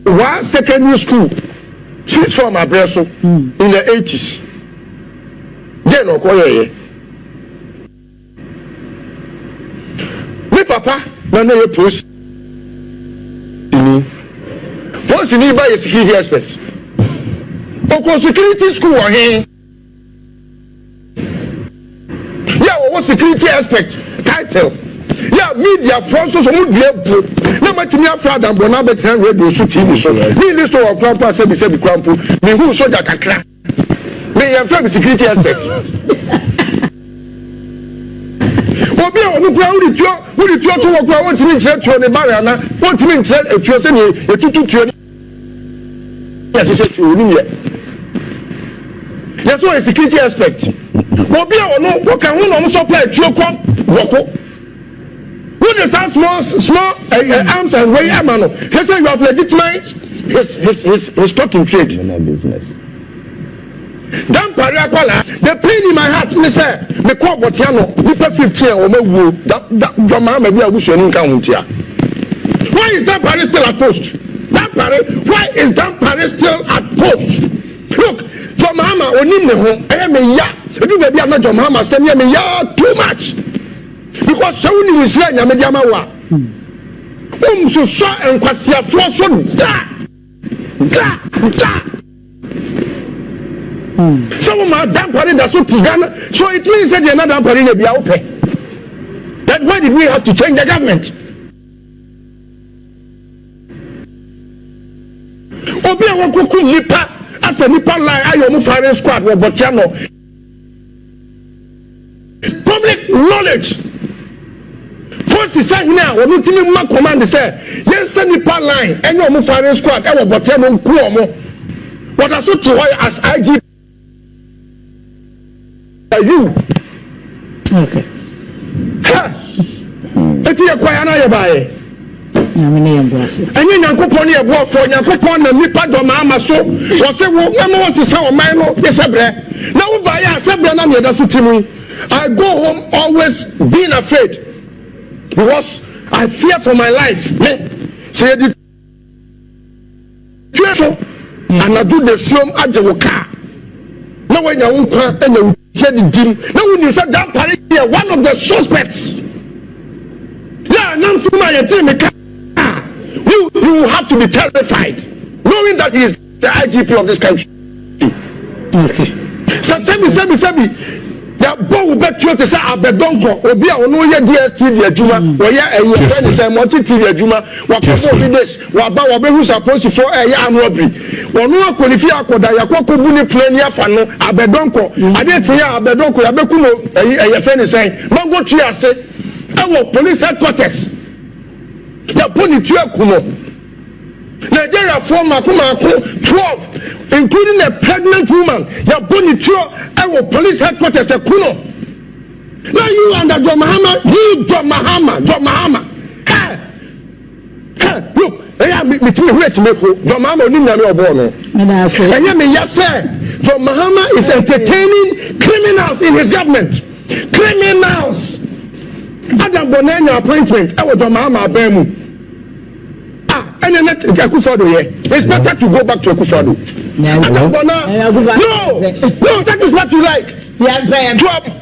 one secondary school six form abreso in the 80s. Then okoye. Me papa na na post ni by a security expert. Oko security school or here. Yeah, what security expert title. Yeah, media from so some good. No matter me afraid and bona better radio so TV so. Me Listowel crampo say be crampo. Me who soldier kakra. Me am from security expert. Obi a onu kura wuri tuo to wo kura won timi nkyere tuo ne bare ana won timi nkyere tuo se ne etutu tuo ya se tuo ni ye. Yes, so a security aspect. Obi a onu wo kan ho no supply tuo kom woko. Who the small arms and way amano. He said you have legitimized his stock in trade. Business. Dan Pariakola, the pain in my heart, they say, the call Botiano, we pay 15 or more. That Mama be a wish in County. Why is that Paris still at post? Why is that Paris still at post? Look, John Mama, or Nimno, I am a ya. If you be a John Mama, send me ya too much. Because so many will say, Yamajamawa. So shot and Quasia Flosso, da. Some of my damn party that's so Tigana, so it means that you're not damn party be open. Then why did we have to change the government? Obi a wakuku nipa as a nipa line ayo firing squad with Botiano. Public knowledge. Post is saying now, when you tell me my command say, yes, nipa line and your firing squad and Botiano Kuomo. What I saw to as IG. You okay? Eti ya kwa yana ya bae. Na mene ya boafo. Enye nyankopon ya boafo, nyankopon na nipa do ma amaso. Wo se wo na wo se wo man no yesebre. Na wo ba ya sebre na me da so timu. I go home always being afraid because I fear for my life. Say the so and I do the same aje wo car. Na when ya unka enya said dim. Now when you said that party here, one of the suspects. Yeah, none from my team. You have to be terrified, knowing that he is the IGP of this country. Okay. So Sebi. Ya bo bet you to say abedonko obi a ono ye DSTV adwuma wo ye friend say multi TV adwuma wa ko this wa ba wo be who supposed for am robbery wono akwalifi akoda yakoko bu ni plane afa no abedonko ade tie abedonko ya beku no friend say mango tree ase e wo police headquarters ya poni tu akuno Nigeria former 12 including a pregnant woman ya boni tu e wo police headquarters e kuno. Now you under John Mahama, John Mahama. Hey, look, me wait me ko John Mahama oni nyame obo no. Enya me ya say John Mahama is entertaining criminals in his government. Criminals. Adam Bonanya appointment e wo John Mahama abemu. It's better to go back to Akufo-Addo. No, that is what you like. To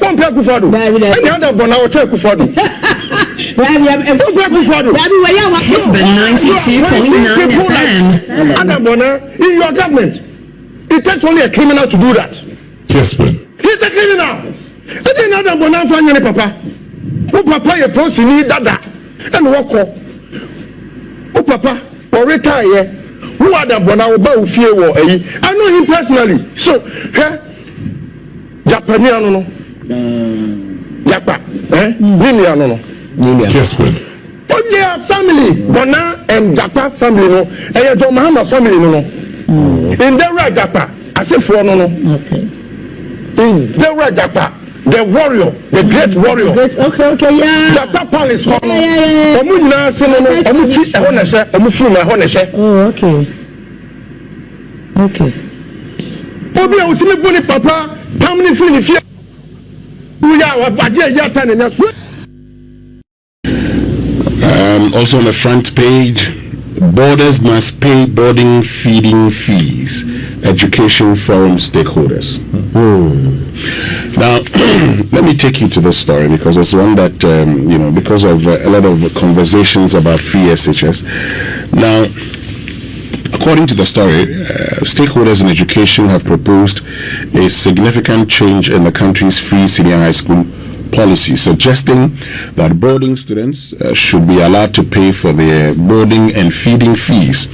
pump Akufo-Addo. Any other Bona will take Akufo-Addo. Husband 92.9 FM. Adam Bona, in your government, it takes only a criminal to do that. Yes, man. He's a criminal. And then Adam Bona for any papa. Oh, papa, you post you need that. And walk off. Oh, papa. Or retire, who are the Bona about fear war? I know him personally. So, Japaniano, Japa, Liliano, yes, man. But they are family, Bona and Japa family, no, and John Mahama family, no. In the right Japa, I say for no. Okay. In the right Japa. The warrior, the great warrior. Okay, yeah. Japa Palace, yeah. Oh, okay. Obi a utile boni papa, how many feel if you also on the front page, Boarders must pay boarding feeding fees. Education forum stakeholders. Now, let me take you to this story because it's one that, because of a lot of conversations about free SHS. Now, according to the story, stakeholders in education have proposed a significant change in the country's free senior high school policy, suggesting that boarding students should be allowed to pay for their boarding and feeding fees.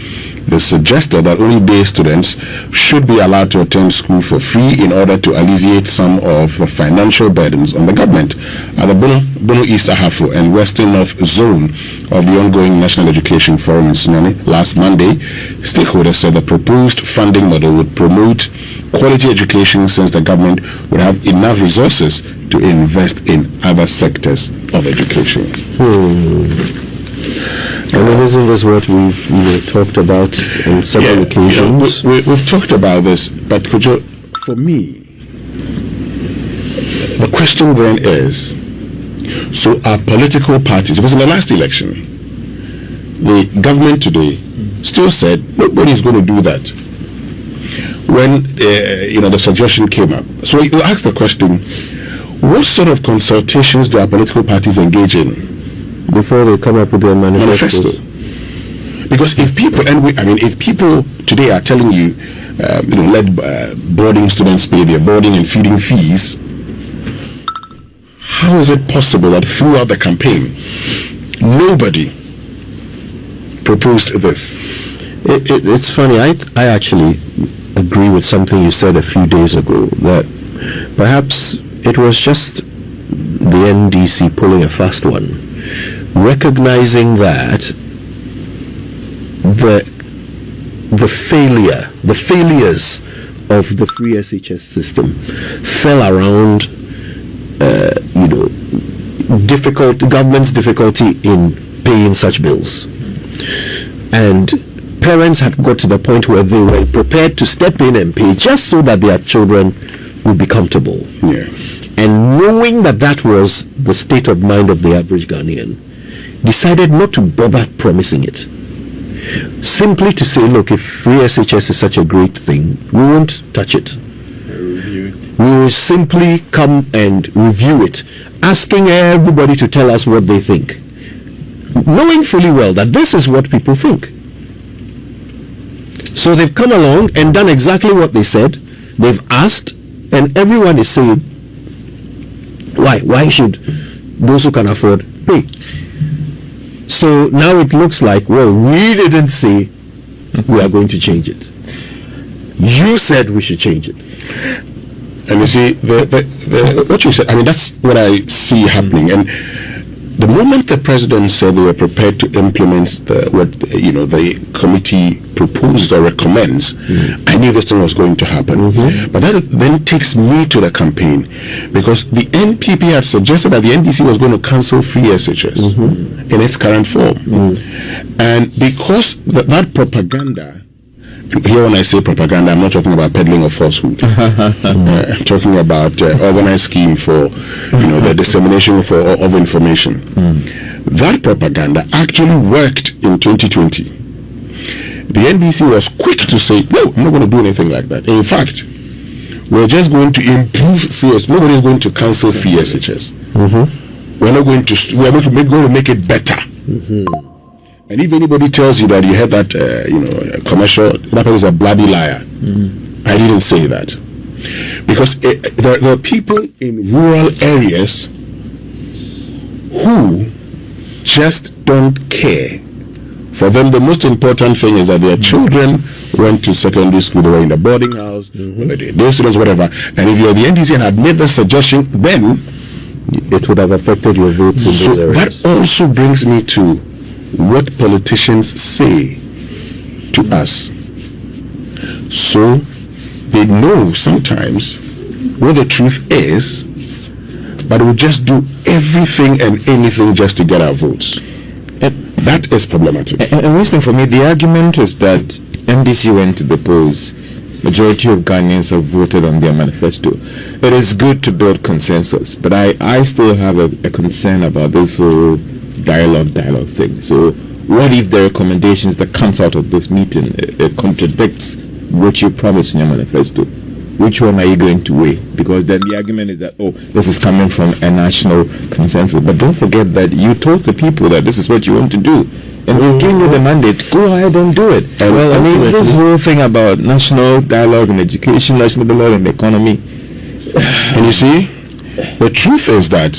They suggested that only day students should be allowed to attend school for free in order to alleviate some of the financial burdens on the government. At the Bono East Ahafo and Western North Zone of the ongoing National Education Forum in Sunyani last Monday, stakeholders said the proposed funding model would promote quality education since the government would have enough resources to invest in other sectors of education. And isn't this what we've talked about on several occasions? We've talked about this, but Kojo, for me, the question then is, so our political parties, because in the last election, the government today still said nobody's going to do that. When the suggestion came up, so you ask the question, what sort of consultations do our political parties engage in before they come up with their manifesto? Because if people today are telling you, let boarding students pay their boarding and feeding fees, how is it possible that throughout the campaign nobody proposed this? It's funny. I actually agree with something you said a few days ago, that perhaps it was just the NDC pulling a fast one, recognizing that the failures of the free SHS system fell around government's difficulty in paying such bills, and parents had got to the point where they were prepared to step in and pay just so that their children would be comfortable. And knowing that was the state of mind of the average Ghanaian, decided not to bother promising it. Simply to say, look, if free SHS is such a great thing, we won't touch it. We will simply come and review it, asking everybody to tell us what they think, knowing fully well that this is what people think. So they've come along and done exactly what they said. They've asked, and everyone is saying, why should those who can afford pay? So now it looks like, well, we didn't say we are going to change it. You said we should change it. And you see, what you said, that's what I see happening. And the moment the president said they were prepared to implement what the committee proposes or recommends, I knew this thing was going to happen. But that then takes me to the campaign, because the NPP had suggested that the NDC was going to cancel free SHS in its current form. And because that propaganda, here when I say propaganda, I'm not talking about peddling of falsehood. I'm talking about organized scheme for the dissemination of information. That propaganda actually worked in 2020. The NDC was quick to say, no, I'm not going to do anything like that. In fact, we're just going to improve free SHS. Nobody is going to cancel free SHS. We're going to make it better. And if anybody tells you that you had that, commercial, that person is a bloody liar. I didn't say that. Because there are people in rural areas who just don't care. For them, the most important thing is that their children went to secondary school, they were in a boarding house, whether they day students, whatever. And if you're the NDC and had made the suggestion, then it would have affected your votes in those areas. That also brings me to what politicians say to us. So they know sometimes what the truth is, but will just do everything and anything just to get our votes. That is problematic. And Winston, for me, the argument is that NDC went to the polls. Majority of Ghanaians have voted on their manifesto. It is good to build consensus, but I still have a concern about this whole dialogue thing. So what if the recommendations that comes out of this meeting contradicts what you promised in your manifesto? Which one are you going to weigh? Because then the argument is that, oh, this is coming from a national consensus. But don't forget that you told the people that this is what you want to do. And they've given you the mandate. Go ahead and do it. And well, I mean, this whole thing about national dialogue in education, national dialogue in the economy. And you see, the truth is that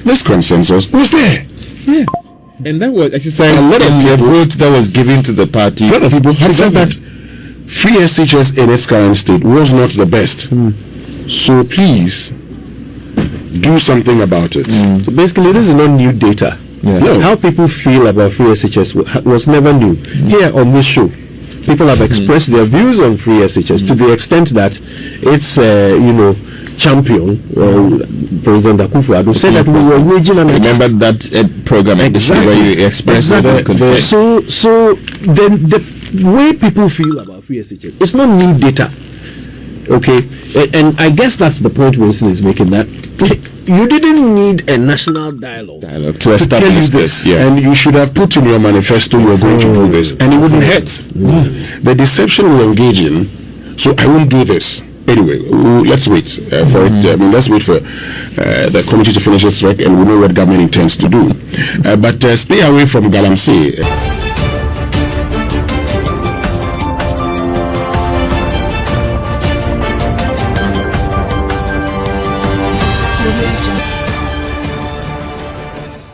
this consensus was there. Yeah. And that was exercised a lot of in the people, vote that was given to the party. A lot of people had said that free SHS in its current state was not the best. So please do something about it. So basically, this is not new data. Yeah. No. How people feel about free SHS was never new. Here on this show, people have expressed their views on free SHS to the extent that it's, champion, President Akufo-Addo said that we were waging an attack. Remember that program Exactly. where you expressed that concern. So then the way people feel about free SHS, it's not new data. Okay, and I guess that's the point Winston is making, that you didn't need a national dialogue to tell you establish this. Yeah. And you should have put in your manifesto you're going to do this, and it wouldn't hurt. The deception will engage in, so I won't do this. Anyway, let's wait for it. I mean, let's wait for the committee to finish its work, and we know what government intends to do. But stay away from Galamsey.